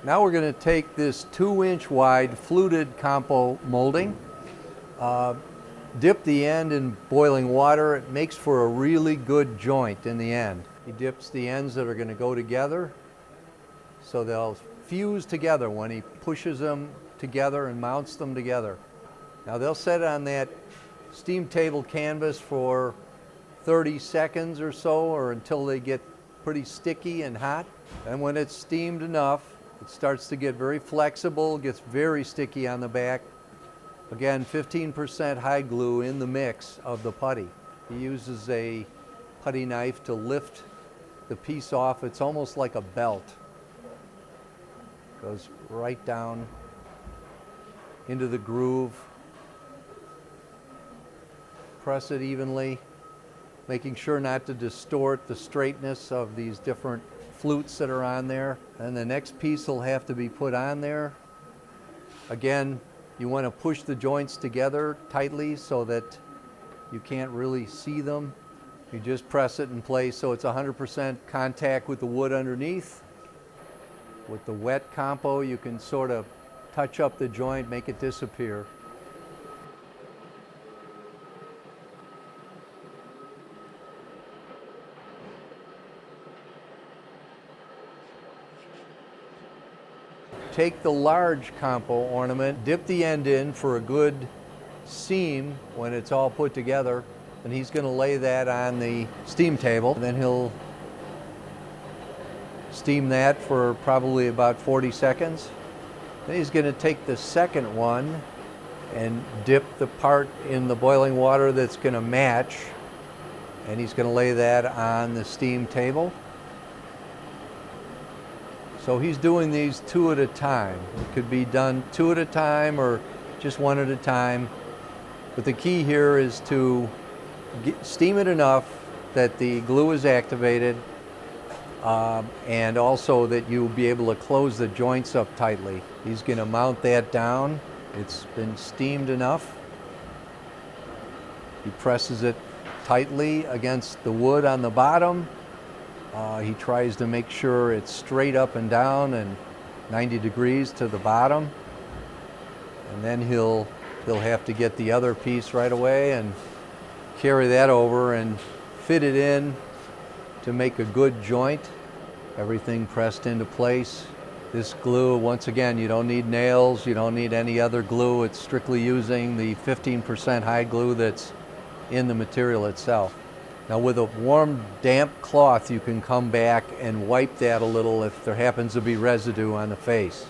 Now we're going to take this 2-inch wide fluted compo molding, dip the end in boiling water. It makes for a really good joint in the end. He dips the ends that are going to go together so they'll fuse together when he pushes them together and mounts them together. Now they'll set on that steam table canvas for 30 seconds or so, or until they get pretty sticky and hot. And when it's steamed enough, it starts to get very flexible, gets very sticky on the back. Again, 15% hide glue in the mix of the putty. He uses a putty knife to lift the piece off. It's almost like a belt. Goes right down into the groove. Press it evenly, making sure not to distort the straightness of these different flutes that are on there. And the next piece will have to be put on there. Again, you want to push the joints together tightly so that you can't really see them. You just press it in place so it's 100% contact with the wood underneath. With the wet compo, you can sort of touch up the joint, make it disappear. Take the large compo ornament, dip the end in for a good seam when it's all put together, and he's going to lay that on the steam table. And then he'll steam that for probably about 40 seconds. Then he's going to take the second one and dip the part in the boiling water that's going to match, and he's going to lay that on the steam table. So he's doing these 2 at a time. It could be done 2 at a time or just 1 at a time. But the key here is to steam it enough that the glue is activated, and also that you'll be able to close the joints up tightly. He's going to mount that down. It's been steamed enough. He presses it tightly against the wood on the bottom. He tries to make sure it's straight up and down and 90 degrees to the bottom. And then he'll have to get the other piece right away and carry that over and fit it in to make a good joint. Everything pressed into place. This glue, once again, you don't need nails, you don't need any other glue. It's strictly using the 15% hide glue that's in the material itself. Now with a warm, damp cloth, you can come back and wipe that a little if there happens to be residue on the face.